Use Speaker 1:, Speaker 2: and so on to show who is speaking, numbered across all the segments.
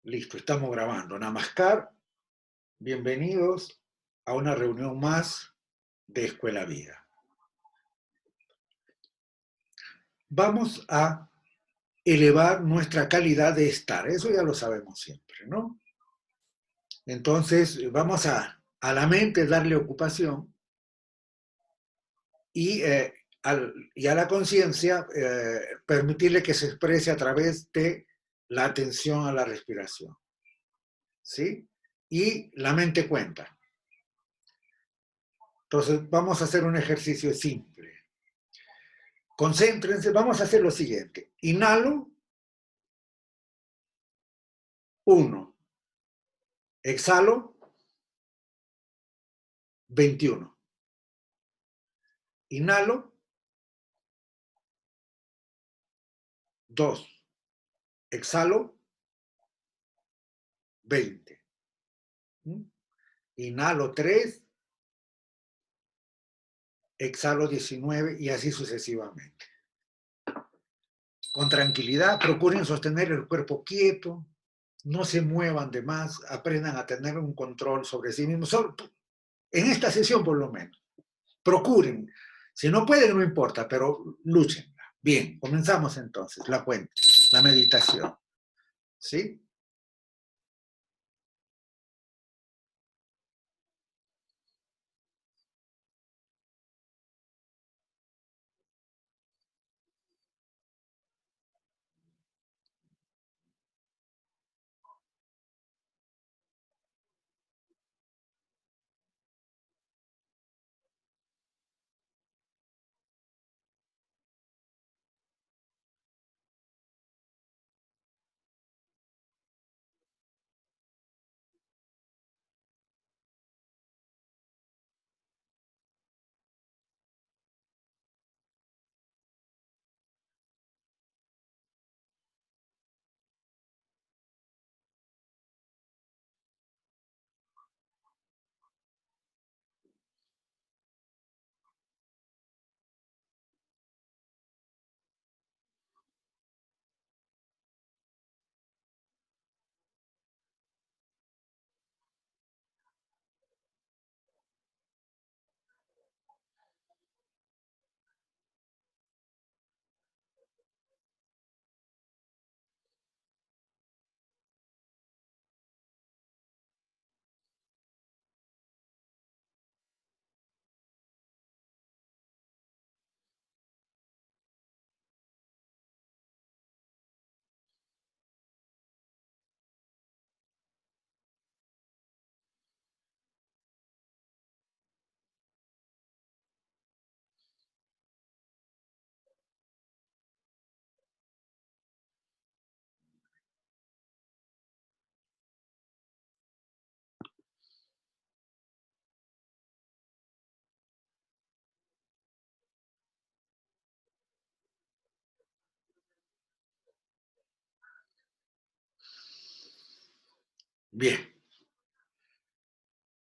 Speaker 1: Listo, estamos grabando. Namaskar, bienvenidos a una reunión más de Escuela Vida. Vamos a elevar nuestra calidad de estar, eso ya lo sabemos siempre, ¿no? Entonces, vamos a la mente darle ocupación y, y a la conciencia permitirle que se exprese a través de la atención a la respiración, ¿sí? Y la mente cuenta. Entonces, vamos a hacer un ejercicio simple. Concéntrense, vamos a hacer lo siguiente. Inhalo, 1. Exhalo, 21. Inhalo, 2. Exhalo, 20. Inhalo, 3. Exhalo, 19 y así sucesivamente. Con tranquilidad, procuren sostener el cuerpo quieto, no se muevan de más, aprendan a tener un control sobre sí mismos. En esta sesión, por lo menos. Procuren. Si no pueden, no importa, pero luchen. Bien, comenzamos entonces la cuenta, la meditación. ¿Sí? Bien.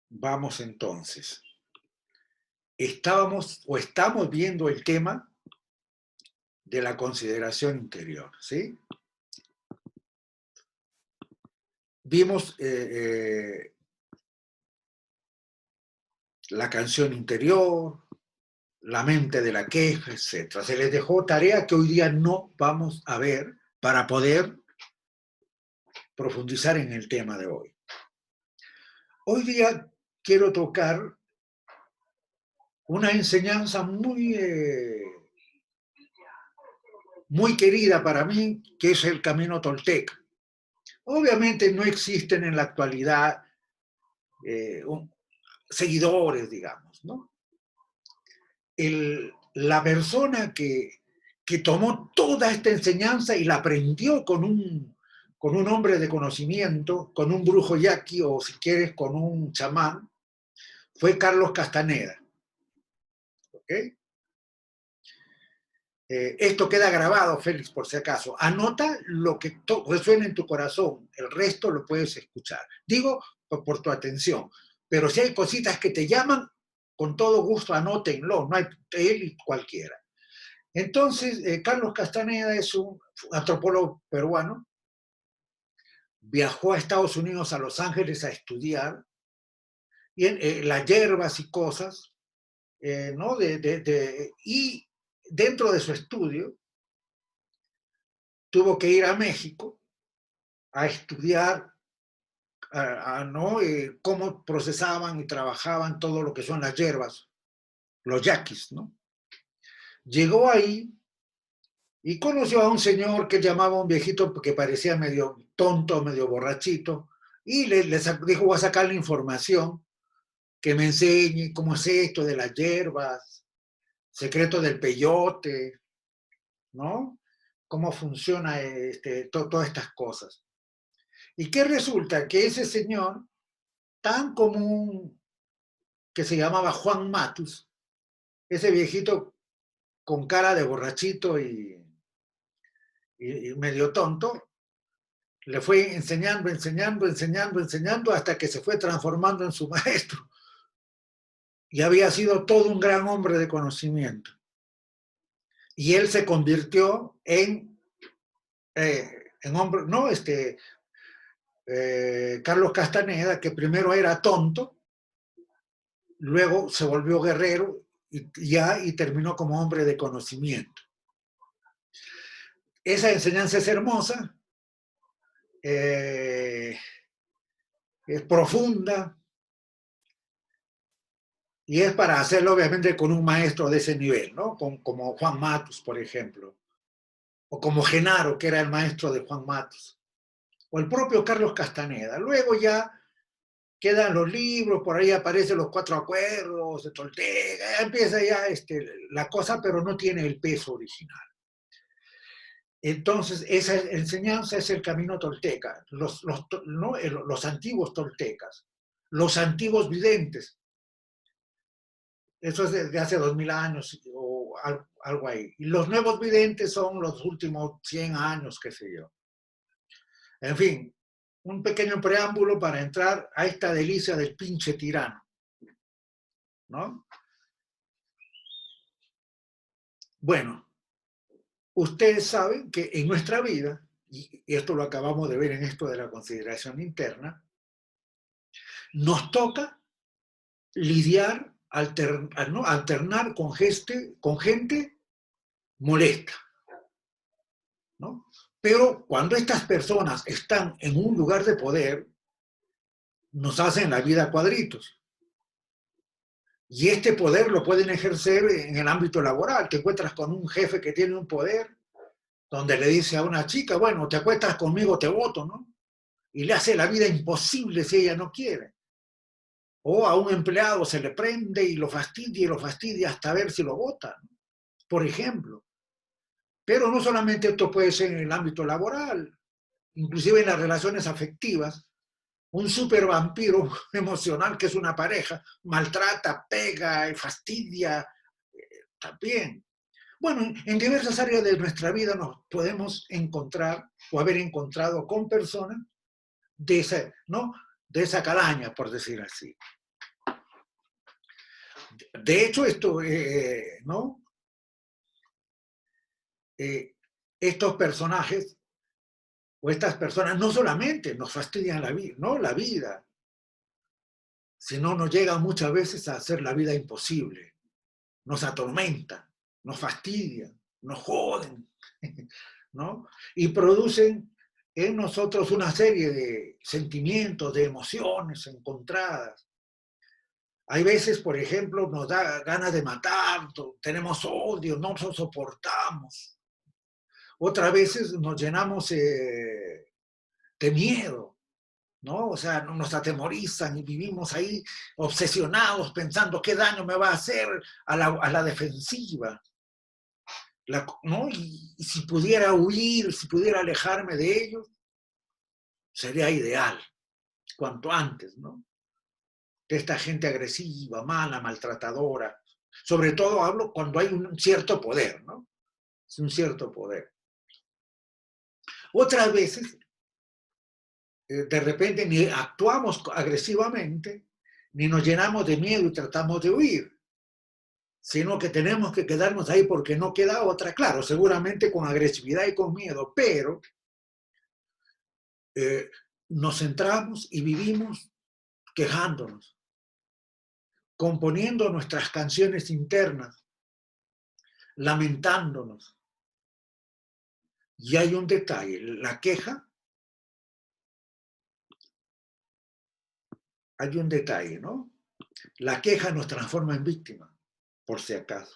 Speaker 1: Vamos entonces. Estamos viendo el tema de la consideración interior, ¿sí? Vimos la canción interior, la mente de la queja, etc. Se les dejó tarea que hoy día no vamos a ver para poder profundizar en el tema de hoy. Hoy día quiero tocar una enseñanza muy querida para mí, que es el camino tolteca. Obviamente no existen en la actualidad seguidores, digamos, ¿no? La persona que tomó toda esta enseñanza y la aprendió con un hombre de conocimiento, con un brujo yaqui o si quieres con un chamán, fue Carlos Castaneda. ¿Ok? Esto queda grabado, Félix, por si acaso. Anota lo que resuena en tu corazón, el resto lo puedes escuchar. Digo, por tu atención, pero si hay cositas que te llaman, con todo gusto anótenlo, no hay él y cualquiera. Entonces, Carlos Castaneda es un antropólogo peruano, viajó a Estados Unidos, a Los Ángeles, a estudiar, y las hierbas y cosas, ¿no? Y dentro de su estudio tuvo que ir a México a estudiar ¿no? Cómo procesaban y trabajaban todo lo que son las hierbas, los yaquis, ¿no? Llegó ahí y conoció a un señor que llamaba a un viejito que parecía medio tonto, medio borrachito, y le dijo, voy a sacar la información, que me enseñe cómo es esto de las hierbas, secreto del peyote, ¿no? Cómo funciona todas estas cosas. ¿Y qué resulta? Que ese señor, tan común, que se llamaba Juan Matus, ese viejito con cara de borrachito y medio tonto, le fue enseñando, enseñando, enseñando, enseñando, hasta que se fue transformando en su maestro. Y había sido todo un gran hombre de conocimiento. Y él se convirtió en hombre, no, Carlos Castaneda, que primero era tonto, luego se volvió guerrero y terminó como hombre de conocimiento. Esa enseñanza es hermosa, es profunda, y es para hacerlo obviamente con un maestro de ese nivel, ¿no? Como Juan Matus, por ejemplo, o como Genaro, que era el maestro de Juan Matus, o el propio Carlos Castaneda. Luego ya quedan los libros, por ahí aparecen los 4 acuerdos de Tolteca, empieza ya la cosa, pero no tiene el peso original. Entonces, esa enseñanza es el camino tolteca, los antiguos toltecas, los antiguos videntes. Eso es desde hace 2000 años o algo ahí. Y los nuevos videntes son los últimos 100 años, qué sé yo. En fin, un pequeño preámbulo para entrar a esta delicia del pinche tirano, ¿no? Bueno, ustedes saben que en nuestra vida, y esto lo acabamos de ver en esto de la consideración interna, nos toca lidiar, alternar con gente molesta, ¿no? Pero cuando estas personas están en un lugar de poder, nos hacen la vida cuadritos. Y este poder lo pueden ejercer en el ámbito laboral. Te encuentras con un jefe que tiene un poder donde le dice a una chica, bueno, te acuestas conmigo, te voto, ¿no? Y le hace la vida imposible si ella no quiere. O a un empleado se le prende y lo fastidia hasta ver si lo vota, ¿no? Por ejemplo. Pero no solamente esto puede ser en el ámbito laboral, inclusive en las relaciones afectivas. Un super vampiro emocional que es una pareja, maltrata, pega y fastidia también. Bueno, en diversas áreas de nuestra vida nos podemos encontrar o haber encontrado con personas de esa, ¿no? De esa calaña, por decir así. De hecho, esto, ¿no? Estos personajes o estas personas no solamente nos fastidian la vida, ¿no? La vida, sino nos llegan muchas veces a hacer la vida imposible. Nos atormentan, nos fastidian, nos joden, ¿no? Y producen en nosotros una serie de sentimientos, de emociones encontradas. Hay veces, por ejemplo, nos da ganas de matar, tenemos odio, no nos soportamos. Otras veces nos llenamos de miedo, ¿no? O sea, nos atemorizan y vivimos ahí obsesionados pensando qué daño me va a hacer a la defensiva. ¿No? Y si pudiera huir, si pudiera alejarme de ellos, sería ideal, cuanto antes, ¿no? De esta gente agresiva, mala, maltratadora. Sobre todo hablo cuando hay un cierto poder, ¿no? Es un cierto poder. Otras veces, de repente, ni actuamos agresivamente, ni nos llenamos de miedo y tratamos de huir, sino que tenemos que quedarnos ahí porque no queda otra. Claro, seguramente con agresividad y con miedo, pero nos centramos y vivimos quejándonos, componiendo nuestras canciones internas, lamentándonos. Y hay un detalle, la queja, hay un detalle, ¿no? La queja nos transforma en víctima, por si acaso.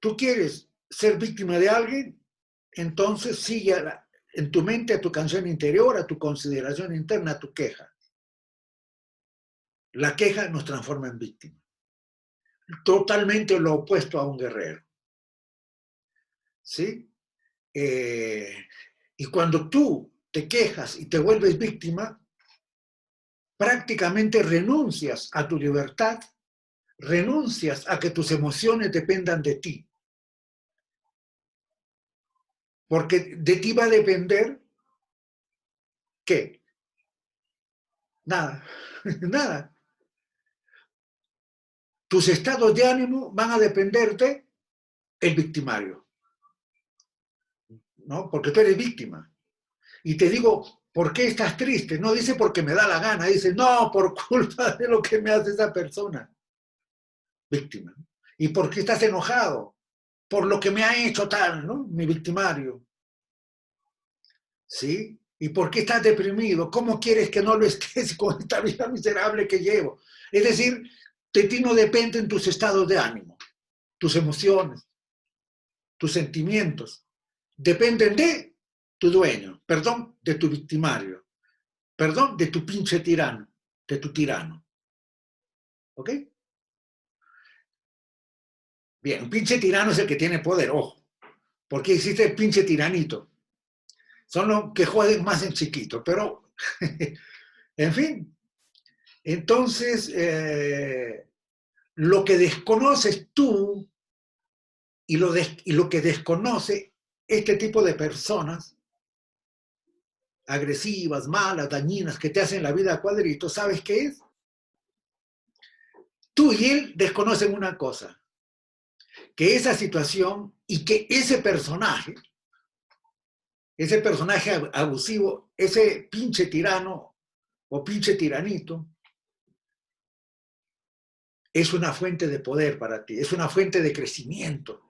Speaker 1: Tú quieres ser víctima de alguien, entonces sigue en tu mente a tu canción interior, a tu consideración interna, a tu queja. La queja nos transforma en víctima. Totalmente lo opuesto a un guerrero. ¿Sí? Y cuando tú te quejas y te vuelves víctima, prácticamente renuncias a tu libertad, renuncias a que tus emociones dependan de ti. Porque de ti va a depender, ¿qué? Nada, nada. Tus estados de ánimo van a depender de el victimario, ¿no? Porque tú eres víctima. Y te digo, ¿por qué estás triste? No dice porque me da la gana, dice, no, por culpa de lo que me hace esa persona. Víctima. ¿Y por qué estás enojado? Por lo que me ha hecho tal, ¿no? Mi victimario. ¿Sí? ¿Y por qué estás deprimido? ¿Cómo quieres que no lo estés con esta vida miserable que llevo? Es decir, de ti no dependen tus estados de ánimo, tus emociones, tus sentimientos. Dependen de tu dueño, perdón, de tu victimario, perdón, de tu pinche tirano, de tu tirano. ¿Ok? Bien, un pinche tirano es el que tiene poder, ojo, porque existe el pinche tiranito. Son los que juegan más en chiquito, pero, en fin. Entonces, lo que desconoces tú y lo que desconoce este tipo de personas agresivas, malas, dañinas, que te hacen la vida a cuadritos, ¿sabes qué es? Tú y él desconocen una cosa, que esa situación y que ese personaje abusivo, ese pinche tirano o pinche tiranito, es una fuente de poder para ti, es una fuente de crecimiento.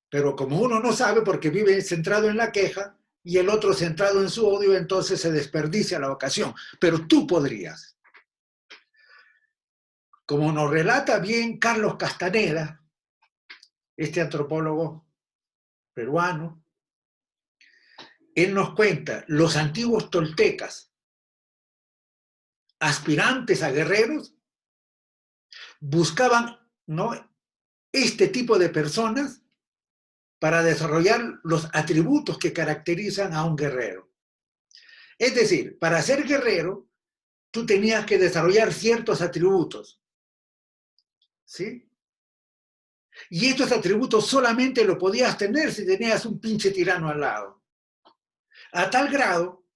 Speaker 1: Pero como uno no sabe porque vive centrado en la queja y el otro centrado en su odio, entonces se desperdicia la ocasión. Pero tú podrías. Como nos relata bien Carlos Castaneda, este antropólogo peruano, él nos cuenta, los antiguos toltecas, aspirantes a guerreros, buscaban, ¿no?, este tipo de personas para desarrollar los atributos que caracterizan a un guerrero. Es decir, para ser guerrero, tú tenías que desarrollar ciertos atributos, ¿sí? Y estos atributos solamente lo podías tener si tenías un pinche tirano al lado. A tal grado,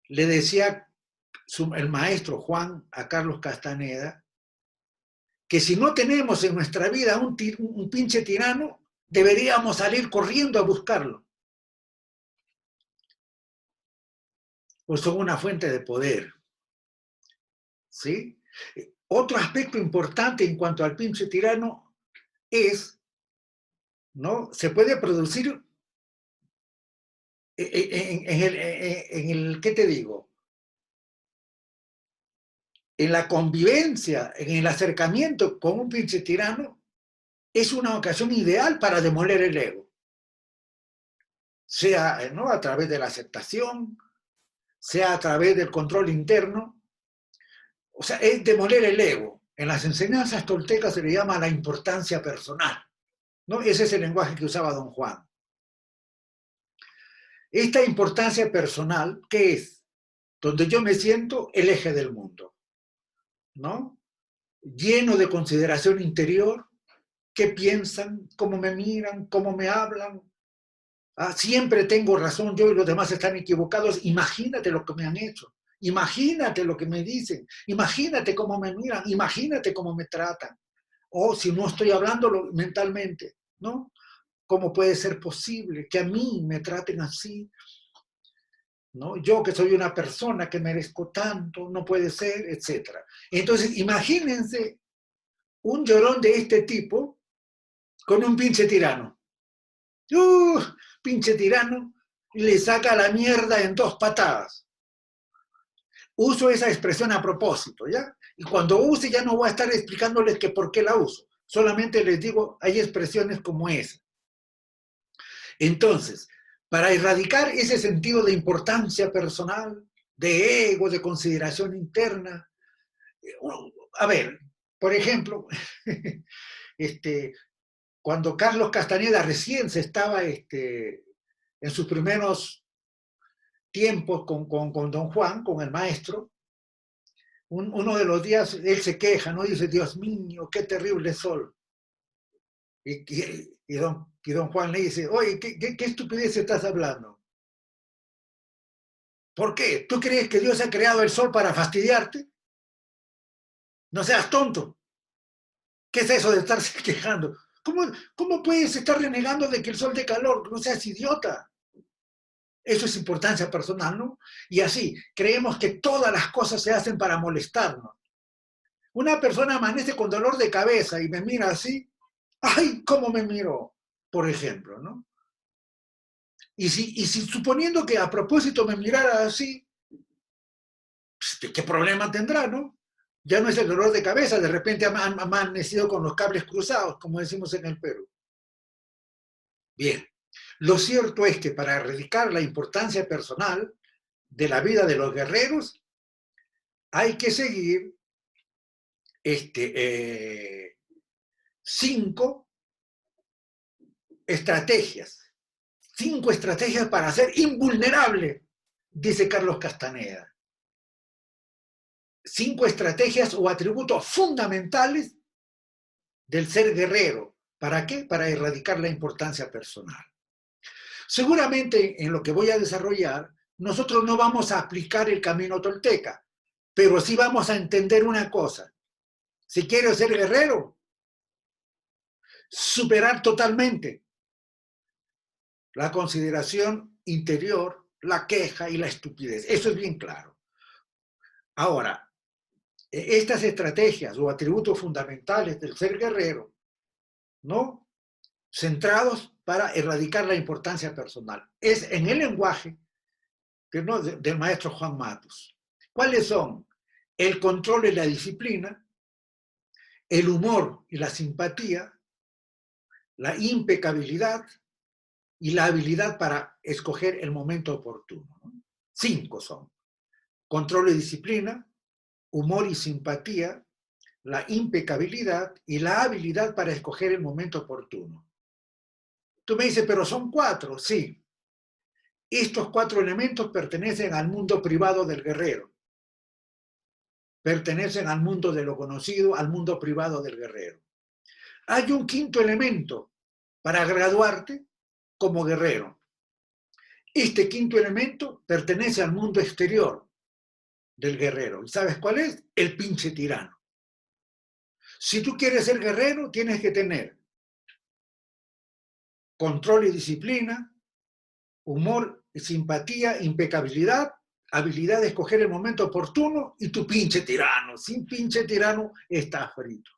Speaker 1: le decía el maestro Juan a Carlos Castaneda, que si no tenemos en nuestra vida un pinche tirano, deberíamos salir corriendo a buscarlo. Pues son una fuente de poder, ¿sí? Otro aspecto importante en cuanto al pinche tirano es, ¿no?, se puede producir ¿qué te digo? En la convivencia, en el acercamiento con un pinche tirano, es una ocasión ideal para demoler el ego. Sea, ¿no?, a través de la aceptación, sea a través del control interno. O sea, es demoler el ego. En las enseñanzas toltecas se le llama la importancia personal, ¿no? Ese es el lenguaje que usaba don Juan. Esta importancia personal, ¿qué es? Donde yo me siento el eje del mundo, ¿no? Lleno de consideración interior, qué piensan, cómo me miran, cómo me hablan. Ah, siempre tengo razón yo y los demás están equivocados. Imagínate lo que me han hecho. Imagínate lo que me dicen. Imagínate cómo me miran. Imagínate cómo me tratan. O si no estoy hablándolo mentalmente, ¿no? ¿Cómo puede ser posible que a mí me traten así? ¿no? Yo que soy una persona que merezco tanto, no puede ser, etc. Entonces, imagínense un llorón de este tipo con un pinche tirano. ¡Uh! Pinche tirano, le saca la mierda en 2 patadas. Uso esa expresión a propósito, ¿ya? Y cuando use ya no voy a estar explicándoles que por qué la uso. Solamente les digo, hay expresiones como esa. Entonces, para erradicar ese sentido de importancia personal, de ego, de consideración interna, a ver, por ejemplo, cuando Carlos Castañeda recién se estaba en sus primeros tiempos con don Juan, con el maestro, uno de los días él se queja, ¿no? Dice, Dios mío, qué terrible sol. Y don Juan le dice, oye, ¿qué estupidez estás hablando? ¿Por qué? ¿Tú crees que Dios ha creado el sol para fastidiarte? No seas tonto. ¿Qué es eso de estarse quejando? ¿Cómo puedes estar renegando de que el sol dé calor? No seas idiota. Eso es importancia personal, ¿no? Y así, creemos que todas las cosas se hacen para molestarnos. Una persona amanece con dolor de cabeza y me mira así, ¡ay, cómo me miró! Por ejemplo, ¿no? Y si suponiendo que a propósito me mirara así, pues, ¿qué problema tendrá, no? Ya no es el dolor de cabeza, de repente ha amanecido con los cables cruzados, como decimos en el Perú. Bien, lo cierto es que para erradicar la importancia personal de la vida de los guerreros, hay que seguir 5 estrategias. 5 estrategias para ser invulnerable, dice Carlos Castaneda. 5 estrategias o atributos fundamentales del ser guerrero. ¿Para qué? Para erradicar la importancia personal. Seguramente en lo que voy a desarrollar, nosotros no vamos a aplicar el camino tolteca, pero sí vamos a entender una cosa. Si quieres ser guerrero, superar totalmente la consideración interior, la queja y la estupidez. Eso es bien claro. Ahora, estas estrategias o atributos fundamentales del ser guerrero, ¿no? Centrados para erradicar la importancia personal. Es en el lenguaje ¿no? del maestro Juan Matus. ¿Cuáles son? El control y la disciplina, el humor y la simpatía, la impecabilidad y la habilidad para escoger el momento oportuno. ¿No? 5 son. Control y disciplina, humor y simpatía, la impecabilidad y la habilidad para escoger el momento oportuno. Tú me dices, pero son 4, sí. Estos 4 elementos pertenecen al mundo privado del guerrero. Pertenecen al mundo de lo conocido, al mundo privado del guerrero. Hay un 5.º elemento para graduarte como guerrero. Este 5.º elemento pertenece al mundo exterior del guerrero. ¿Y sabes cuál es? El pinche tirano. Si tú quieres ser guerrero, tienes que tener control y disciplina, humor y simpatía, impecabilidad, habilidad de escoger el momento oportuno y tu pinche tirano. Sin pinche tirano estás frito.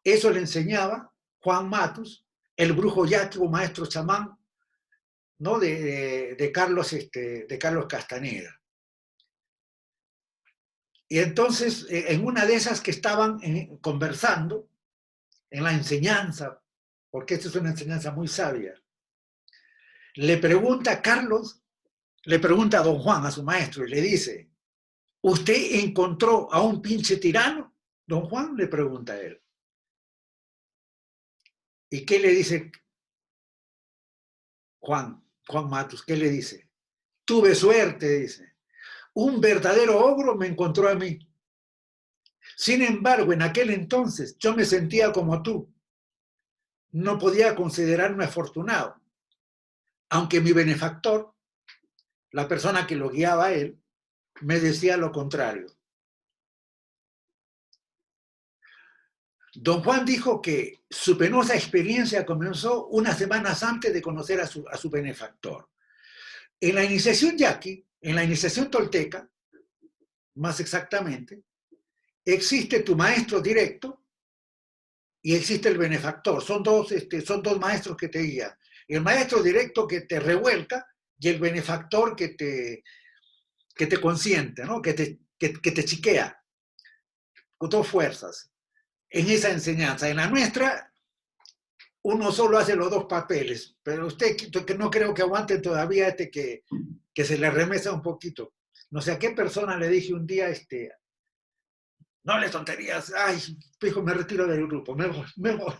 Speaker 1: Eso le enseñaba Juan Matus, el brujo yaqui o maestro chamán, ¿no? de Carlos Castaneda. Y entonces, en una de esas que estaban conversando, en la enseñanza, porque esta es una enseñanza muy sabia, le pregunta a Carlos, le pregunta a don Juan, a su maestro, y le dice, ¿usted encontró a un pinche tirano? Don Juan le pregunta a él. ¿Y qué le dice Juan Matus? ¿Qué le dice? Tuve suerte, dice. Un verdadero ogro me encontró a mí. Sin embargo, en aquel entonces yo me sentía como tú. No podía considerarme afortunado, aunque mi benefactor, la persona que lo guiaba a él, me decía lo contrario. Don Juan dijo que su penosa experiencia comenzó unas semanas antes de conocer a su benefactor. En la iniciación yaqui, en la iniciación tolteca, más exactamente, existe tu maestro directo y existe el benefactor. Son dos maestros que te guían. El maestro directo que te revuelca y el benefactor que te consiente, ¿no? Que te chiquea con dos fuerzas en esa enseñanza. En la nuestra, uno solo hace los dos papeles, pero usted que no creo que aguante todavía que se le remesa un poquito. No sé a qué persona le dije un día, no les tonterías, ay, hijo, me retiro del grupo, me voy, me voy.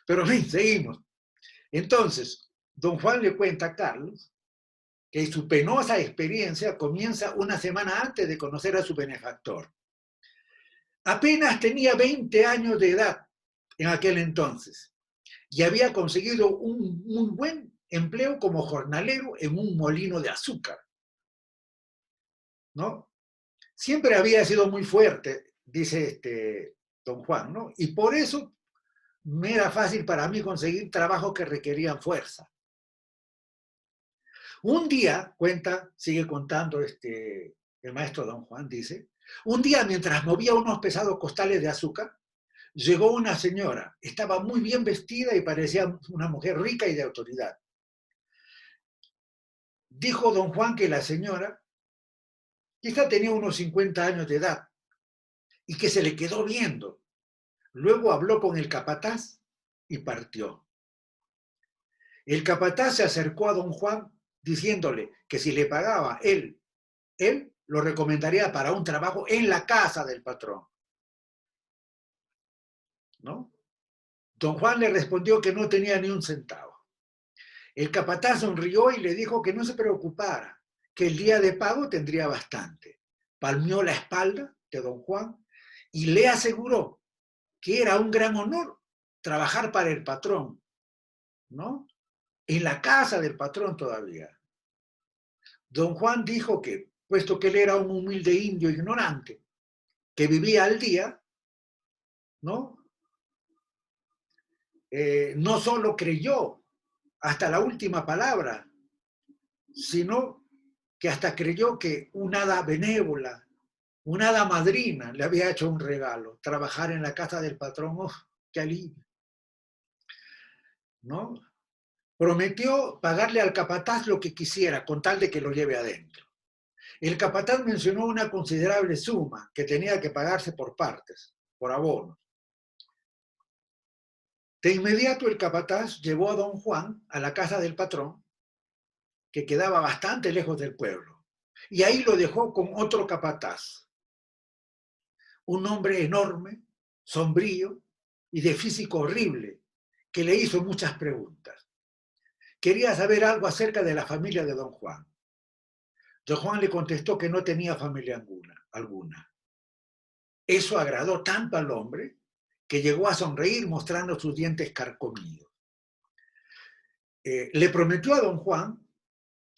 Speaker 1: Pero en fin, seguimos. Entonces, don Juan le cuenta a Carlos que su penosa experiencia comienza una semana antes de conocer a su benefactor. Apenas tenía 20 años de edad en aquel entonces y había conseguido un muy buen empleo como jornalero en un molino de azúcar, ¿no? Siempre había sido muy fuerte, dice don Juan, ¿no? Y por eso me era fácil para mí conseguir trabajos que requerían fuerza. Un día, sigue contando el maestro don Juan, dice, un día mientras movía unos pesados costales de azúcar, llegó una señora, estaba muy bien vestida y parecía una mujer rica y de autoridad. Dijo don Juan que la señora quizá tenía unos 50 años de edad y que se le quedó viendo. Luego habló con el capataz y partió. El capataz se acercó a don Juan diciéndole que si le pagaba él lo recomendaría para un trabajo en la casa del patrón, ¿no? Don Juan le respondió que no tenía ni un centavo. El capataz sonrió y le dijo que no se preocupara, que el día de pago tendría bastante. Palmeó la espalda de don Juan y le aseguró que era un gran honor trabajar para el patrón, ¿no? En la casa del patrón todavía. Don Juan dijo que, puesto que él era un humilde indio ignorante, que vivía al día, ¿no? No solo creyó hasta la última palabra, sino que hasta creyó que una hada benévola, una hada madrina le había hecho un regalo, trabajar en la casa del patrón, ¡oh, qué alivio! ¿No? Prometió pagarle al capataz lo que quisiera con tal de que lo lleve adentro. El capataz mencionó una considerable suma que tenía que pagarse por partes, por abonos. De inmediato el capataz llevó a don Juan a la casa del patrón, que quedaba bastante lejos del pueblo, y ahí lo dejó con otro capataz, un hombre enorme, sombrío y de físico horrible, que le hizo muchas preguntas. Quería saber algo acerca de la familia de don Juan. Don Juan le contestó que no tenía familia alguna. Eso agradó tanto al hombre que llegó a sonreír mostrando sus dientes carcomidos. Le prometió a don Juan,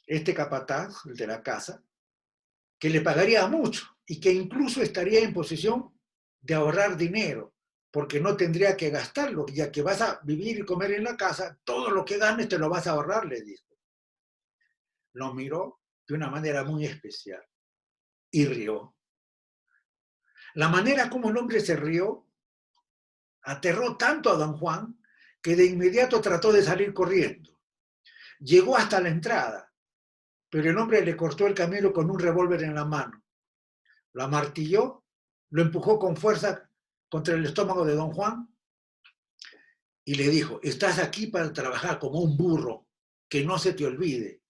Speaker 1: este capataz, el de la casa, que le pagaría mucho y que incluso estaría en posición de ahorrar dinero, porque no tendría que gastarlo, ya que vas a vivir y comer en la casa, todo lo que ganes te lo vas a ahorrar, le dijo. Lo miró de una manera muy especial y rió. La manera como el hombre se rió aterró tanto a don Juan que de inmediato trató de salir corriendo. Llegó hasta la entrada, pero el hombre le cortó el camino con un revólver en la mano. Lo amartilló, lo empujó con fuerza contra el estómago de don Juan y le dijo, estás aquí para trabajar como un burro, que no se te olvide.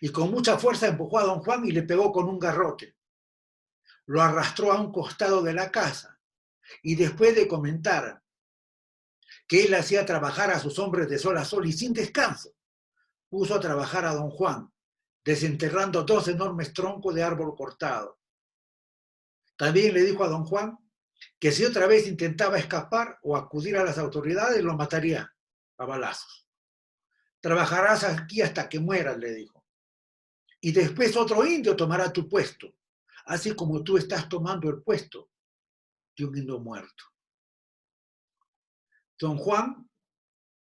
Speaker 1: Y con mucha fuerza empujó a don Juan y le pegó con un garrote. Lo arrastró a un costado de la casa y después de comentar que él hacía trabajar a sus hombres de sol a sol y sin descanso, puso a trabajar a don Juan, desenterrando dos enormes troncos de árbol cortado. También le dijo a don Juan que si otra vez intentaba escapar o acudir a las autoridades, lo mataría a balazos. Trabajarás aquí hasta que mueras, le dijo. Y después otro indio tomará tu puesto, así como tú estás tomando el puesto de un indio muerto. Don Juan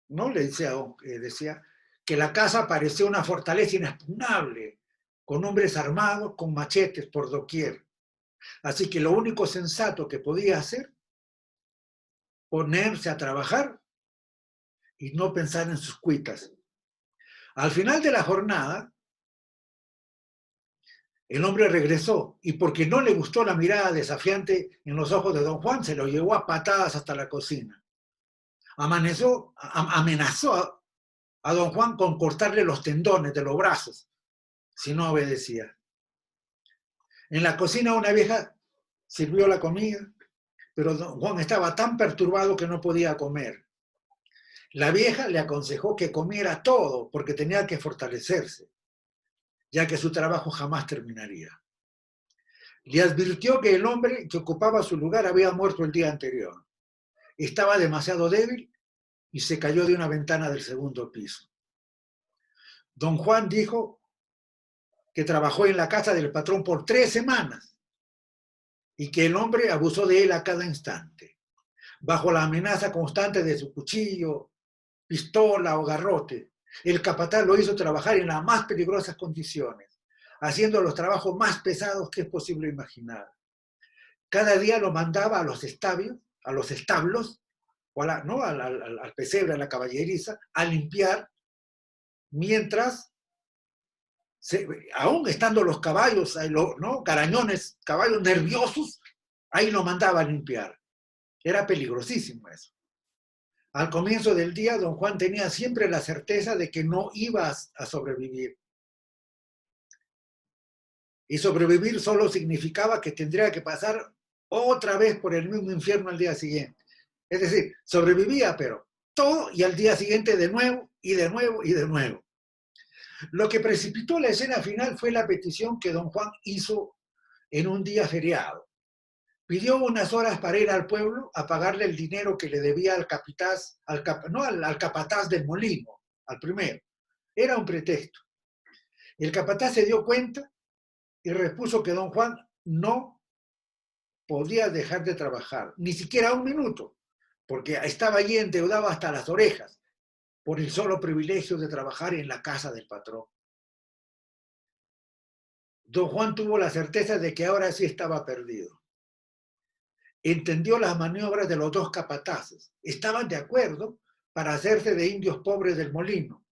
Speaker 1: ¿no? Le decía, decía que la casa parecía una fortaleza inexpugnable, con hombres armados, con machetes por doquier. Así que lo único sensato que podía hacer, ponerse a trabajar y no pensar en sus cuitas. Al final de la jornada, el hombre regresó y porque no le gustó la mirada desafiante en los ojos de don Juan, se lo llevó a patadas hasta la cocina. Amenazó a don Juan con cortarle los tendones de los brazos si no obedecía. En la cocina una vieja sirvió la comida, pero don Juan estaba tan perturbado que no podía comer. La vieja le aconsejó que comiera todo porque tenía que fortalecerse, ya que su trabajo jamás terminaría. Le advirtió que el hombre que ocupaba su lugar había muerto el día anterior. Estaba demasiado débil y se cayó de una ventana del segundo piso. Don Juan dijo que trabajó en la casa del patrón por 3 semanas y que el hombre abusó de él a cada instante, bajo la amenaza constante de su cuchillo, pistola o garrote. El capataz lo hizo trabajar en las más peligrosas condiciones, haciendo los trabajos más pesados que es posible imaginar. Cada día lo mandaba a los establos, o ¿no? al pesebre, a la caballeriza, a limpiar, mientras, aún estando los caballos, ¿no? Carañones, caballos nerviosos, ahí lo mandaba a limpiar. Era peligrosísimo eso. Al comienzo del día, don Juan tenía siempre la certeza de que no iba a sobrevivir. Y sobrevivir solo significaba que tendría que pasar otra vez por el mismo infierno al día siguiente. Es decir, sobrevivía, pero todo y al día siguiente de nuevo y de nuevo y de nuevo. Lo que precipitó la escena final fue la petición que don Juan hizo en un día feriado. Pidió unas horas para ir al pueblo a pagarle el dinero que le debía al capataz, al capataz del molino, al primero. Era un pretexto. El capataz se dio cuenta y repuso que don Juan no podía dejar de trabajar, ni siquiera un minuto, porque estaba allí endeudado hasta las orejas por el solo privilegio de trabajar en la casa del patrón. Don Juan tuvo la certeza de que ahora sí estaba perdido. Entendió las maniobras de los dos capataces. Estaban de acuerdo para hacerse de indios pobres del molino,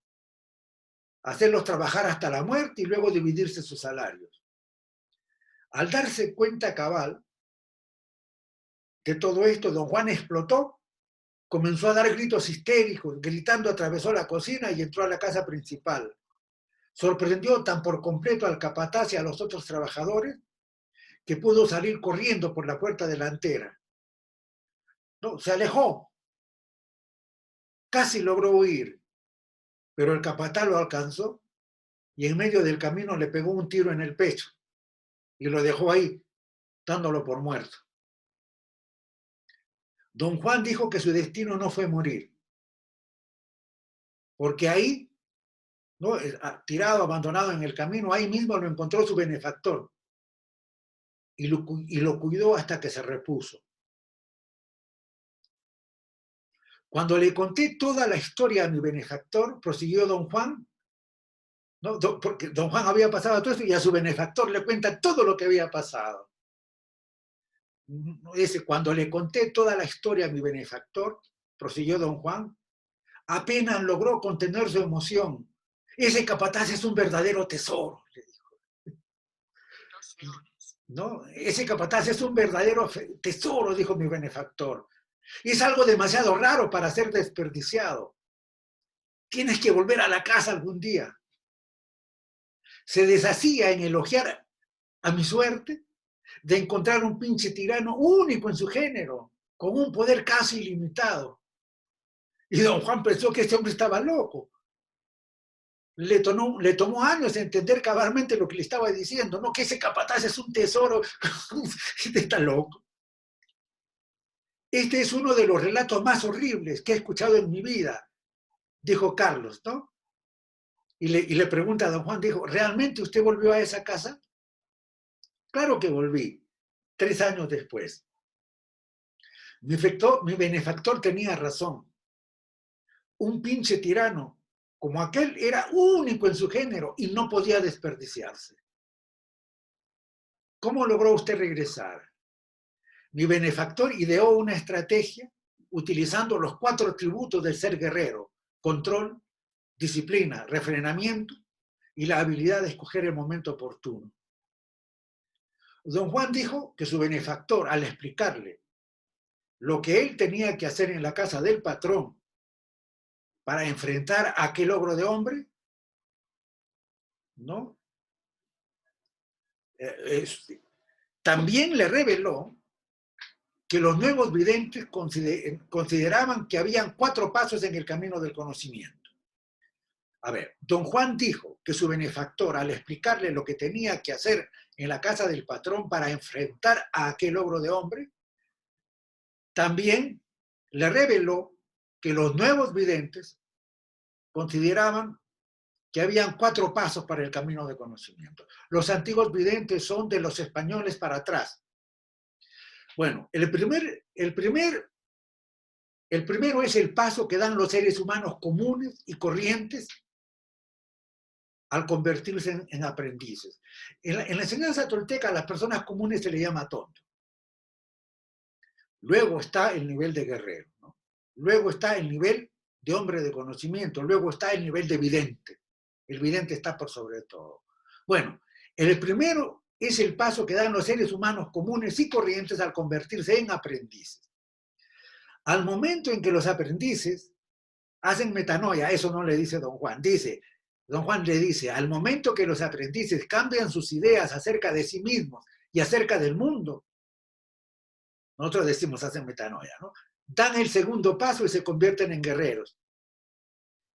Speaker 1: hacerlos trabajar hasta la muerte y luego dividirse sus salarios. Al darse cuenta cabal de todo esto, don Juan explotó, comenzó a dar gritos histéricos, gritando atravesó la cocina y entró a la casa principal. Sorprendió tan por completo al capataz y a los otros trabajadores que pudo salir corriendo por la puerta delantera. No, se alejó, casi logró huir, pero el capataz lo alcanzó y en medio del camino le pegó un tiro en el pecho y lo dejó ahí, dándolo por muerto. Don Juan dijo que su destino no fue morir, porque ahí, ¿no? Tirado, abandonado en el camino, ahí mismo lo encontró su benefactor y lo cuidó hasta que se repuso. Cuando le conté toda la historia a mi benefactor, prosiguió don Juan, ¿no? Porque don Juan había pasado todo esto y a su benefactor le cuenta todo lo que había pasado. Cuando le conté toda la historia a mi benefactor, prosiguió don Juan, apenas logró contener su emoción. Ese capataz es un verdadero tesoro, le dijo. ¿No? Ese capataz es un verdadero tesoro, dijo mi benefactor. Es algo demasiado raro para ser desperdiciado. Tienes que volver a la casa algún día. Se deshacía en elogiar a mi suerte de encontrar un pinche tirano único en su género, con un poder casi ilimitado. Y don Juan pensó que ese hombre estaba loco. Le tomó años entender cabalmente lo que le estaba diciendo, no que ese capataz es un tesoro. Está loco. Este es uno de los relatos más horribles que he escuchado en mi vida, dijo Carlos, ¿no? Y le pregunta a don Juan, dijo, ¿realmente usted volvió a esa casa? Claro que volví, 3 años después. Mi benefactor tenía razón. un pinche tirano como aquel era único en su género y no podía desperdiciarse. ¿Cómo logró usted regresar? Mi benefactor ideó una estrategia utilizando los 4 atributos del ser guerrero: control, disciplina, refrenamiento y la habilidad de escoger el momento oportuno. Don Juan dijo que su benefactor, al explicarle lo que él tenía que hacer en la casa del patrón para enfrentar a aquel ogro de hombre, ¿no? También le reveló que los nuevos videntes consideraban que habían 4 pasos en el camino del conocimiento. A ver, don Juan dijo que su benefactor, al explicarle lo que tenía que hacer en la casa del patrón para enfrentar a aquel ogro de hombre, también le reveló que los nuevos videntes consideraban que habían 4 pasos para el camino de conocimiento. Los antiguos videntes son de los españoles para atrás. Bueno, el primero es el paso que dan los seres humanos comunes y corrientes al convertirse en aprendices. En la enseñanza tolteca a las personas comunes se le llama tonto. Luego está el nivel de guerrero, ¿no? Luego está el nivel de hombre de conocimiento, luego está el nivel de vidente. El vidente está por sobre todo. Bueno, el primero es el paso que dan los seres humanos comunes y corrientes al convertirse en aprendices. Al momento en que los aprendices hacen metanoia, eso no le dice don Juan, don Juan le dice, al momento que los aprendices cambian sus ideas acerca de sí mismos y acerca del mundo, nosotros decimos hacen metanoia, ¿no? Dan el segundo paso y se convierten en guerreros.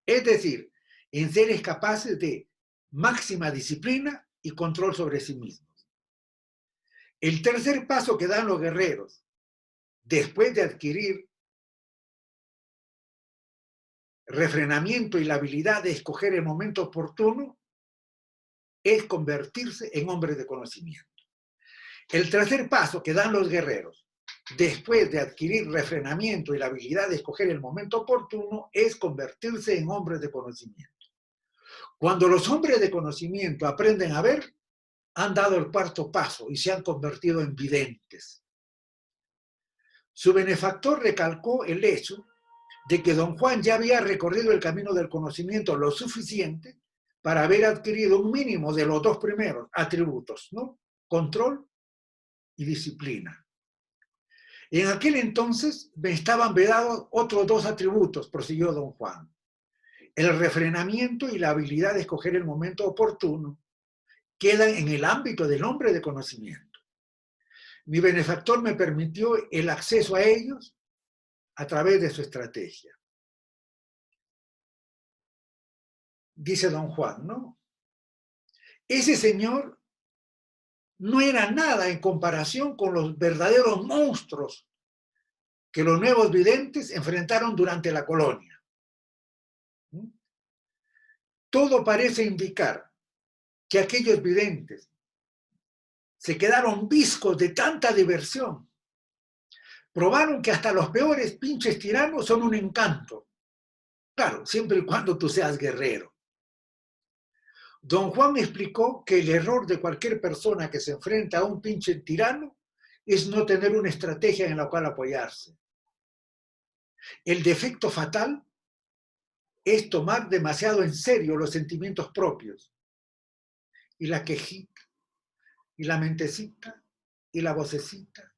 Speaker 1: Es decir, en seres capaces de máxima disciplina y control sobre sí mismos. El tercer paso que dan los guerreros, después de adquirir refrenamiento y la habilidad de escoger el momento oportuno, es convertirse en hombres de conocimiento. El tercer paso que dan los guerreros, después de adquirir refrenamiento y la habilidad de escoger el momento oportuno, es convertirse en hombres de conocimiento. Cuando los hombres de conocimiento aprenden a ver, han dado el 4º paso y se han convertido en videntes. Su benefactor recalcó el hecho de que don Juan ya había recorrido el camino del conocimiento lo suficiente para haber adquirido un mínimo de los 2 primeros atributos, ¿no? Control y disciplina. En aquel entonces me estaban vedados otros 2 atributos, prosiguió don Juan: el refrenamiento y la habilidad de escoger el momento oportuno quedan en el ámbito del hombre de conocimiento. Mi benefactor me permitió el acceso a ellos a través de su estrategia. Dice don Juan, ¿no? Ese señor no era nada en comparación con los verdaderos monstruos que los nuevos videntes enfrentaron durante la colonia. Todo parece indicar que aquellos videntes se quedaron viscos de tanta diversión. Probaron que hasta los peores pinches tiranos son un encanto. Claro, siempre y cuando tú seas guerrero. Don Juan explicó que el error de cualquier persona que se enfrenta a un pinche tirano es no tener una estrategia en la cual apoyarse. El defecto fatal es tomar demasiado en serio los sentimientos propios. Y la quejita, y la mentecita, y la vocecita.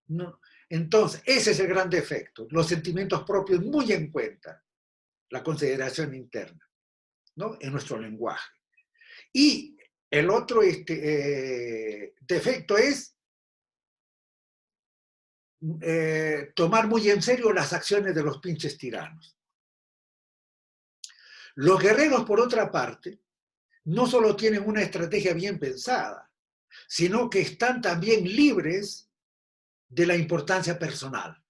Speaker 1: No. Entonces, ese es el gran defecto. Los sentimientos propios muy en cuenta. La consideración interna, ¿no? En nuestro lenguaje. Y el otro defecto es tomar muy en serio las acciones de los pinches tiranos. Los guerreros, por otra parte, no solo tienen una estrategia bien pensada, sino que están también libres de la importancia personal,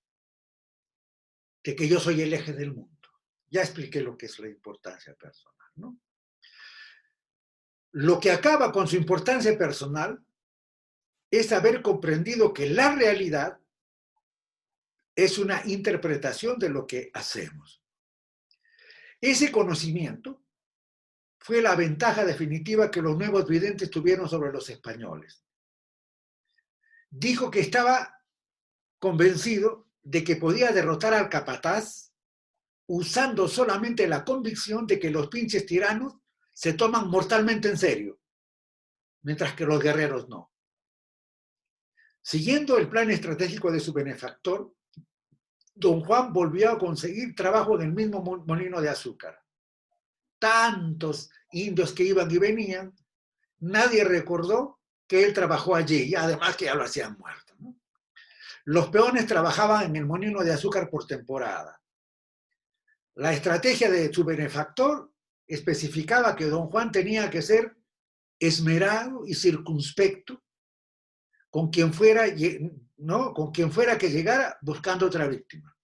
Speaker 1: de que yo soy el eje del mundo. Ya expliqué lo que es la importancia personal, ¿no? Lo que acaba con su importancia personal es haber comprendido que la realidad es una interpretación de lo que hacemos. Ese conocimiento fue la ventaja definitiva que los nuevos videntes tuvieron sobre los españoles. Dijo que estaba convencido de que podía derrotar al capataz usando solamente la convicción de que los pinches tiranos se toman mortalmente en serio, mientras que los guerreros no. Siguiendo el plan estratégico de su benefactor, don Juan volvió a conseguir trabajo en el mismo molino de azúcar. Tantos indios que iban y venían, nadie recordó que él trabajó allí, y además que ya lo hacían muerto, ¿no? Los peones trabajaban en el molino de azúcar por temporada. La estrategia de su benefactor especificaba que don Juan tenía que ser esmerado y circunspecto con quien fuera, ¿no? Con quien fuera que llegara buscando otra víctima.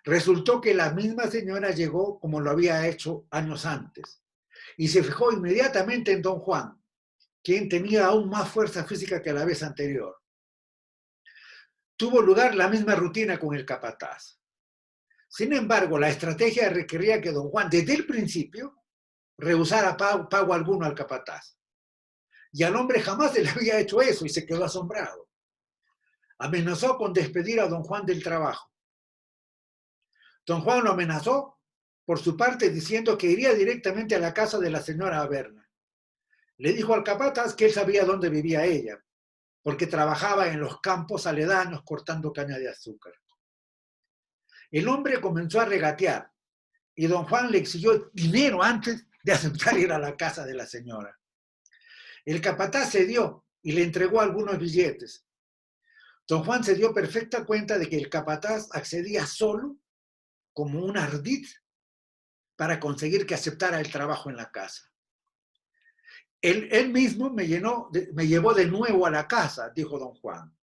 Speaker 1: Resultó que la misma señora llegó como lo había hecho años antes y se fijó inmediatamente en don Juan, quien tenía aún más fuerza física que la vez anterior. Tuvo lugar la misma rutina con el capataz. Sin embargo, la estrategia requería que don Juan, desde el principio, rehusara pago alguno al capataz. Y al hombre jamás se le había hecho eso y se quedó asombrado. Amenazó con despedir a don Juan del trabajo. Don Juan lo amenazó, por su parte, diciendo que iría directamente a la casa de la señora Averna. Le dijo al capataz que él sabía dónde vivía ella, porque trabajaba en los campos aledaños cortando caña de azúcar. El hombre comenzó a regatear y don Juan le exigió dinero antes de aceptar ir a la casa de la señora. El capataz cedió y le entregó algunos billetes. Don Juan se dio perfecta cuenta de que el capataz accedía solo como un ardid para conseguir que aceptara el trabajo en la casa. Él mismo me llevó de nuevo a la casa, dijo don Juan.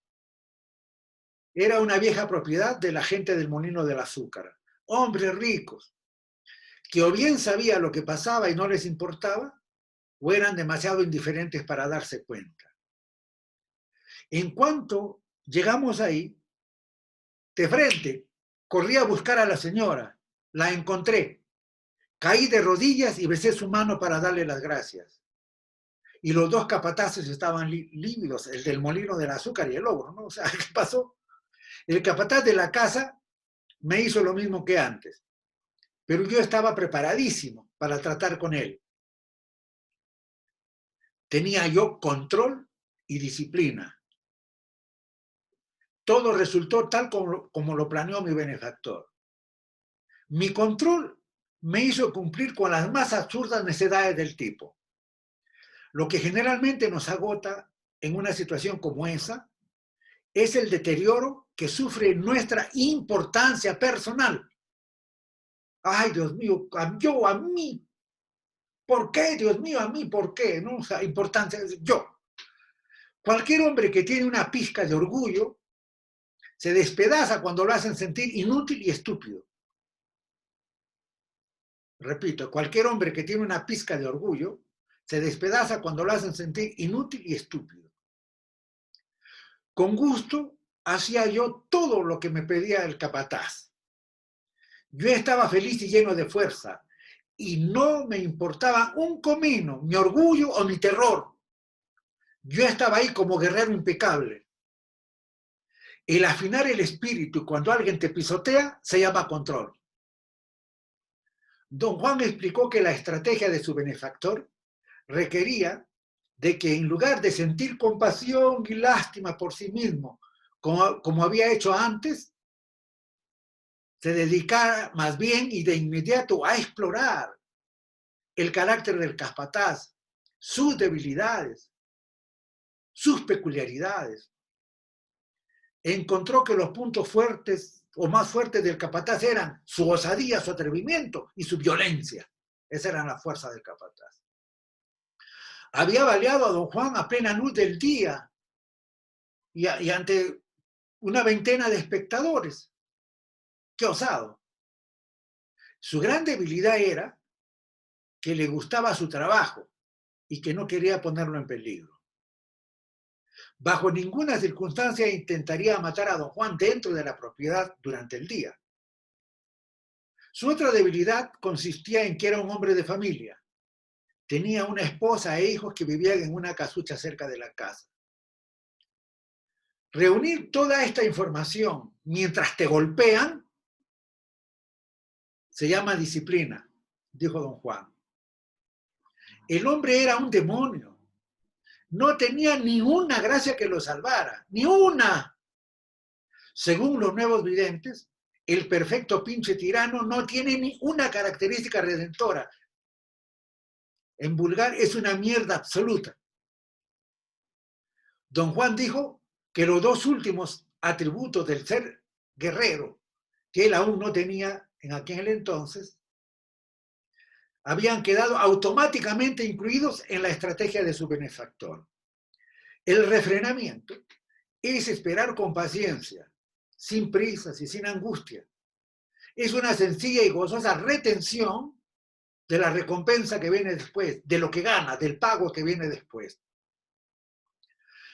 Speaker 1: Era una vieja propiedad de la gente del molino del azúcar, hombres ricos, que o bien sabía lo que pasaba y no les importaba, o eran demasiado indiferentes para darse cuenta. En cuanto llegamos ahí, de frente, corrí a buscar a la señora, la encontré, caí de rodillas y besé su mano para darle las gracias. Y los dos capataces estaban lívidos, el del molino del azúcar y el ogro, ¿no? O sea, ¿qué pasó? El capataz de la casa me hizo lo mismo que antes, pero yo estaba preparadísimo para tratar con él. Tenía yo control y disciplina. Todo resultó tal como lo planeó mi benefactor. Mi control me hizo cumplir con las más absurdas necesidades del tipo. Lo que generalmente nos agota en una situación como esa es el deterioro que sufre nuestra importancia personal. Ay, Dios mío, yo a mí. ¿Por qué, Dios mío, a mí? ¿Por qué? ¿No? O sea, importancia es yo. Cualquier hombre que tiene una pizca de orgullo se despedaza cuando lo hacen sentir inútil y estúpido. Repito, cualquier hombre que tiene una pizca de orgullo se despedaza cuando lo hacen sentir inútil y estúpido. Con gusto hacía yo todo lo que me pedía el capataz. Yo estaba feliz y lleno de fuerza y no me importaba un comino, mi orgullo o mi terror. Yo estaba ahí como guerrero impecable. El afinar el espíritu cuando alguien te pisotea se llama control. Don Juan explicó que la estrategia de su benefactor requería de que en lugar de sentir compasión y lástima por sí mismo, como había hecho antes, se dedicara más bien y de inmediato a explorar el carácter del capataz, sus debilidades, sus peculiaridades. Encontró que los puntos fuertes o más fuertes del capataz eran su osadía, su atrevimiento y su violencia. Esa era la fuerza del capataz. Había baleado a don Juan a plena luz del día y ante una veintena de espectadores. ¡Qué osado! Su gran debilidad era que le gustaba su trabajo y que no quería ponerlo en peligro. Bajo ninguna circunstancia intentaría matar a don Juan dentro de la propiedad durante el día. Su otra debilidad consistía en que era un hombre de familia. Tenía una esposa e hijos que vivían en una casucha cerca de la casa. Reunir toda esta información mientras te golpean se llama disciplina, dijo don Juan. El hombre era un demonio. No tenía ni una gracia que lo salvara, ni una. Según los nuevos videntes, el perfecto pinche tirano no tiene ni una característica redentora. En vulgar es una mierda absoluta. Don Juan dijo que los dos últimos atributos del ser guerrero, que él aún no tenía en aquel entonces, habían quedado automáticamente incluidos en la estrategia de su benefactor. El refrenamiento es esperar con paciencia, sin prisas y sin angustia. Es una sencilla y gozosa retención de la recompensa que viene después, de lo que gana, del pago que viene después.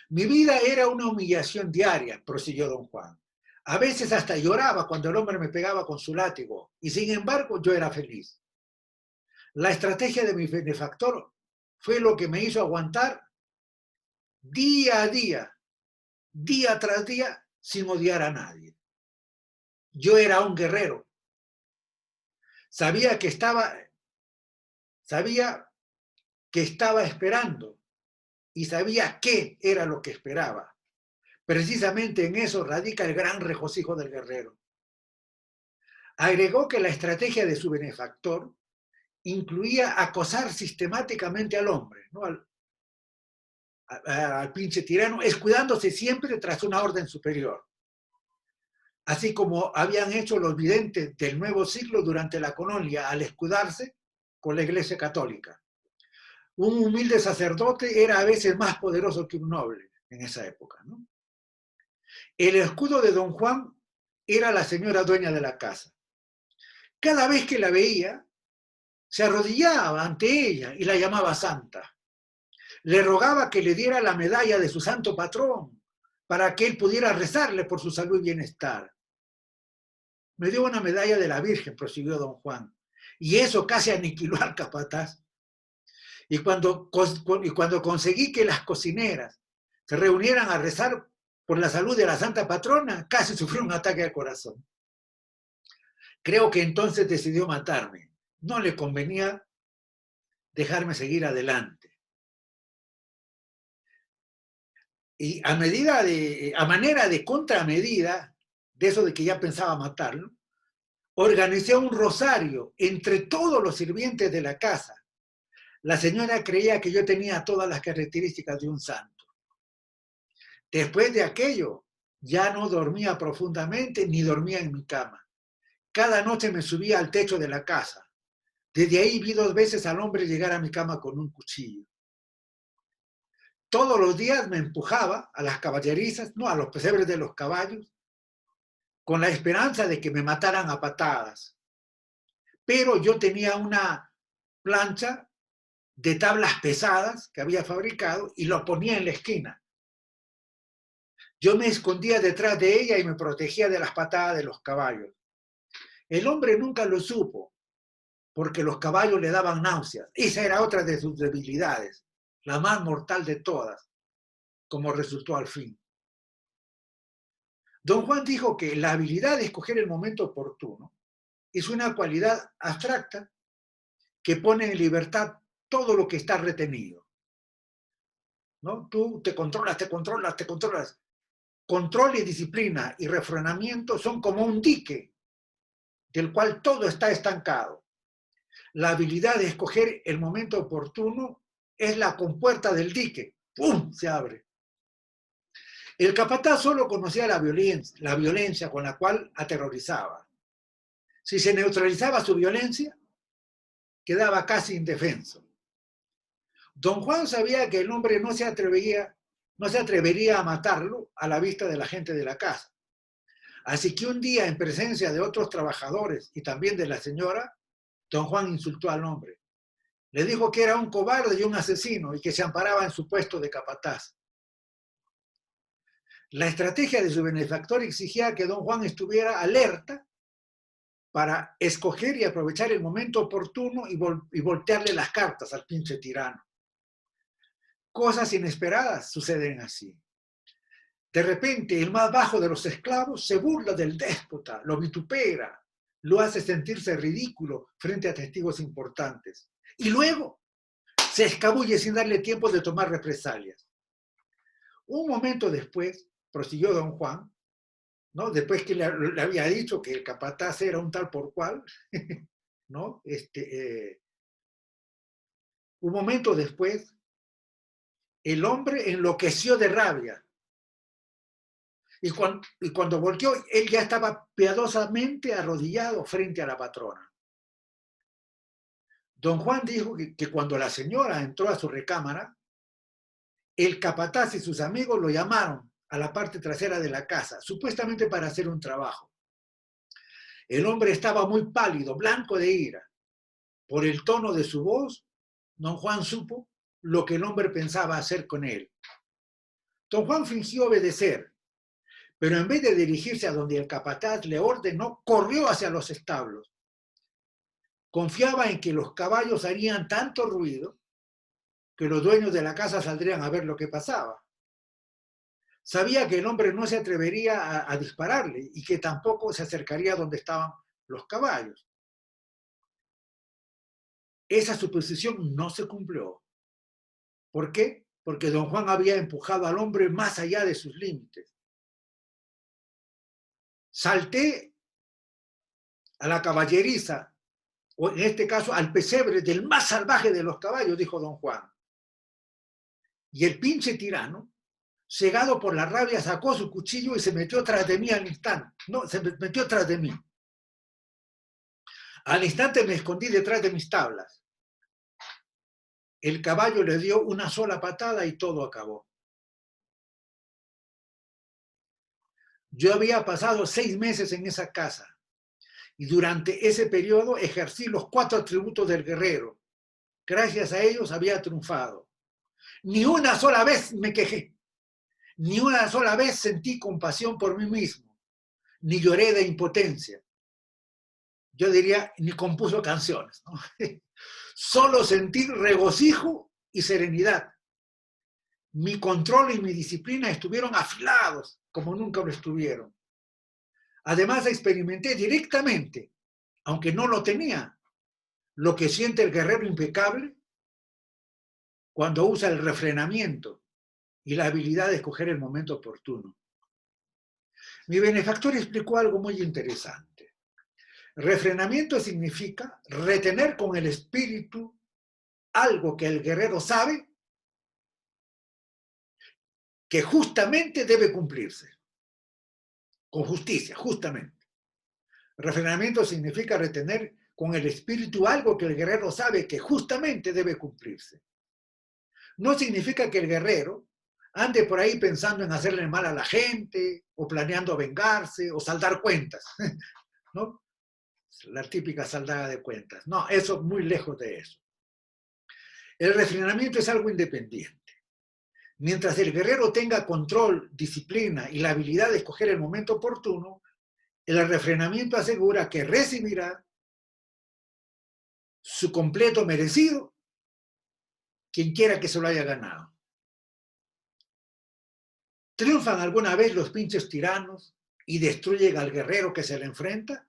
Speaker 1: Mi vida era una humillación diaria, prosiguió don Juan. A veces hasta lloraba cuando el hombre me pegaba con su látigo, y sin embargo yo era feliz. La estrategia de mi benefactor fue lo que me hizo aguantar día a día tras día, sin odiar a nadie. Yo era un guerrero. Sabía que estaba esperando y sabía qué era lo que esperaba. Precisamente en eso radica el gran regocijo del guerrero. Agregó que la estrategia de su benefactor incluía acosar sistemáticamente al hombre, ¿no? al pinche tirano, escudándose siempre tras una orden superior. Así como habían hecho los videntes del nuevo siglo durante la colonia al escudarse con la Iglesia Católica. Un humilde sacerdote era a veces más poderoso que un noble en esa época, ¿no? El escudo de don Juan era la señora dueña de la casa. Cada vez que la veía, se arrodillaba ante ella y la llamaba santa. Le rogaba que le diera la medalla de su santo patrón para que él pudiera rezarle por su salud y bienestar. Me dio una medalla de la Virgen, prosiguió don Juan, y eso casi aniquiló al capataz. Y cuando conseguí que las cocineras se reunieran a rezar por la salud de la santa patrona, casi sufrió un ataque al corazón. Creo que entonces decidió matarme. No le convenía dejarme seguir adelante. Y a manera de contramedida, de eso de que ya pensaba matarlo, organizé un rosario entre todos los sirvientes de la casa. La señora creía que yo tenía todas las características de un santo. Después de aquello, ya no dormía profundamente ni dormía en mi cama. Cada noche me subía al techo de la casa. Desde ahí vi 2 veces al hombre llegar a mi cama con un cuchillo. Todos los días me empujaba a las caballerizas, no, a los pesebres de los caballos, con la esperanza de que me mataran a patadas. Pero yo tenía una plancha de tablas pesadas que había fabricado y lo ponía en la esquina. Yo me escondía detrás de ella y me protegía de las patadas de los caballos. El hombre nunca lo supo, porque los caballos le daban náuseas. Esa era otra de sus debilidades, la más mortal de todas, como resultó al fin. Don Juan dijo que la habilidad de escoger el momento oportuno es una cualidad abstracta que pone en libertad todo lo que está retenido, ¿no? Tú te controlas. Control y disciplina y refrenamiento son como un dique del cual todo está estancado. La habilidad de escoger el momento oportuno es la compuerta del dique. ¡Pum! Se abre. El capataz solo conocía la violencia con la cual aterrorizaba. Si se neutralizaba su violencia, quedaba casi indefenso. Don Juan sabía que el hombre no se atrevería a matarlo a la vista de la gente de la casa. Así que un día, en presencia de otros trabajadores y también de la señora, don Juan insultó al hombre. Le dijo que era un cobarde y un asesino y que se amparaba en su puesto de capataz. La estrategia de su benefactor exigía que don Juan estuviera alerta para escoger y aprovechar el momento oportuno y voltearle las cartas al pinche tirano. Cosas inesperadas suceden así. De repente, el más bajo de los esclavos se burla del déspota, lo vitupera, lo hace sentirse ridículo frente a testigos importantes. Y luego se escabulle sin darle tiempo de tomar represalias. Un momento después, prosiguió don Juan, ¿no? Después que le había dicho que el capataz era un tal por cual, ¿no? Un momento después, el hombre enloqueció de rabia. Y cuando volteó, él ya estaba piadosamente arrodillado frente a la patrona. Don Juan dijo que cuando la señora entró a su recámara, el capataz y sus amigos lo llamaron a la parte trasera de la casa, supuestamente para hacer un trabajo. El hombre estaba muy pálido, blanco de ira. Por el tono de su voz, don Juan supo lo que el hombre pensaba hacer con él. Don Juan fingió obedecer, pero en vez de dirigirse a donde el capataz le ordenó, corrió hacia los establos. Confiaba en que los caballos harían tanto ruido que los dueños de la casa saldrían a ver lo que pasaba. Sabía que el hombre no se atrevería a dispararle y que tampoco se acercaría donde estaban los caballos. Esa suposición no se cumplió. ¿Por qué? Porque don Juan había empujado al hombre más allá de sus límites. Salté a la caballeriza, o en este caso al pesebre del más salvaje de los caballos, dijo don Juan. Y el pinche tirano, cegado por la rabia, sacó su cuchillo y se metió tras de mí al instante. No, se metió tras de mí. Al instante me escondí detrás de mis tablas. El caballo le dio una sola patada y todo acabó. Yo había pasado 6 meses en esa casa y durante ese periodo ejercí los 4 atributos del guerrero. Gracias a ellos había triunfado. Ni una sola vez me quejé, ni una sola vez sentí compasión por mí mismo, ni lloré de impotencia. Yo diría, ni compuso canciones, ¿no? Solo sentí regocijo y serenidad. Mi control y mi disciplina estuvieron afilados como nunca lo estuvieron. Además, experimenté directamente, aunque no lo tenía, lo que siente el guerrero impecable cuando usa el refrenamiento y la habilidad de escoger el momento oportuno. Mi benefactor explicó algo muy interesante. Refrenamiento significa retener con el espíritu algo que el guerrero sabe que justamente debe cumplirse. Con justicia, justamente. Refrenamiento significa retener con el espíritu algo que el guerrero sabe que justamente debe cumplirse. No significa que el guerrero ande por ahí pensando en hacerle mal a la gente, o planeando vengarse, o saldar cuentas, ¿no? La típica saldada de cuentas. No, eso muy lejos de eso. El refrenamiento es algo independiente. Mientras el guerrero tenga control, disciplina y la habilidad de escoger el momento oportuno, el refrenamiento asegura que recibirá su completo merecido quien quiera que se lo haya ganado. ¿Triunfan alguna vez los pinches tiranos y destruyen al guerrero que se le enfrenta?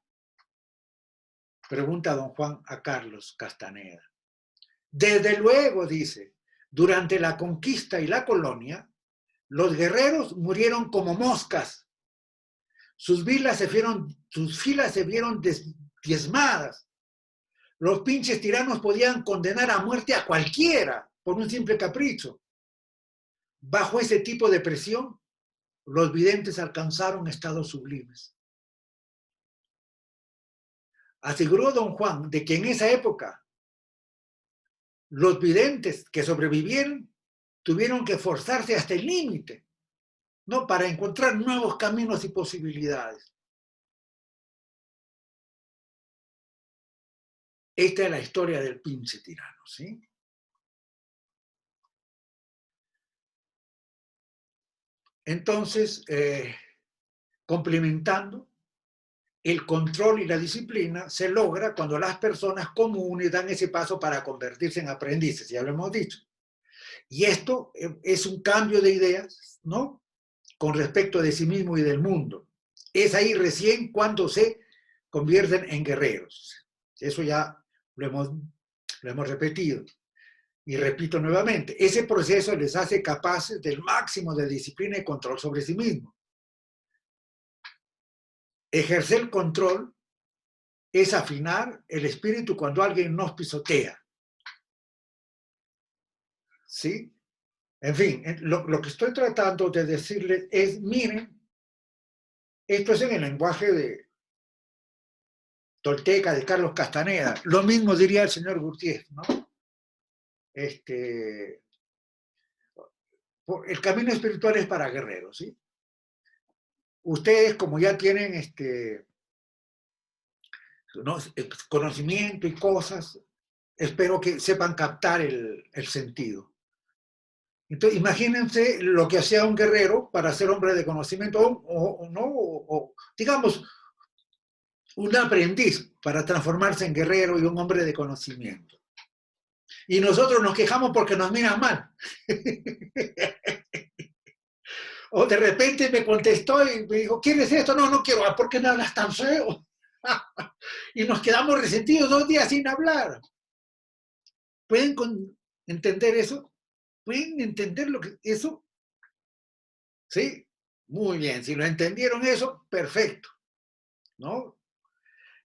Speaker 1: Pregunta don Juan a Carlos Castaneda. Desde luego, dice, durante la conquista y la colonia, los guerreros murieron como moscas. Sus filas se vieron diezmadas. Los pinches tiranos podían condenar a muerte a cualquiera por un simple capricho. Bajo ese tipo de presión, los videntes alcanzaron estados sublimes. Aseguró don Juan de que en esa época los videntes que sobrevivieron tuvieron que forzarse hasta el límite, ¿no? Para encontrar nuevos caminos y posibilidades. Esta es la historia del pinche tirano, ¿sí? Entonces, complementando, el control y la disciplina se logra cuando las personas comunes dan ese paso para convertirse en aprendices, ya lo hemos dicho. Y esto es un cambio de ideas, ¿no? Con respecto de sí mismo y del mundo. Es ahí recién cuando se convierten en guerreros. Eso ya lo hemos repetido. Y repito nuevamente, ese proceso les hace capaces del máximo de disciplina y control sobre sí mismos. Ejercer control es afinar el espíritu cuando alguien nos pisotea. ¿Sí? En fin, lo que estoy tratando de decirles es, miren, esto es en el lenguaje de Tolteca, de Carlos Castaneda. Lo mismo diría el señor Gutiérrez, ¿no? El camino espiritual es para guerreros, ¿sí? Ustedes, como ya tienen ¿no? conocimiento y cosas, espero que sepan captar el sentido. Entonces, imagínense lo que hacía un guerrero para ser hombre de conocimiento, digamos, un aprendiz para transformarse en guerrero y un hombre de conocimiento. Y nosotros nos quejamos porque nos miran mal. O de repente me contestó y me dijo, ¿quieres esto? No, no quiero. ¿Por qué me hablas tan feo? Y nos quedamos resentidos 2 días sin hablar. ¿Pueden entender eso? ¿Pueden entender lo que eso? ¿Sí? Muy bien. Si lo entendieron eso, perfecto. ¿No?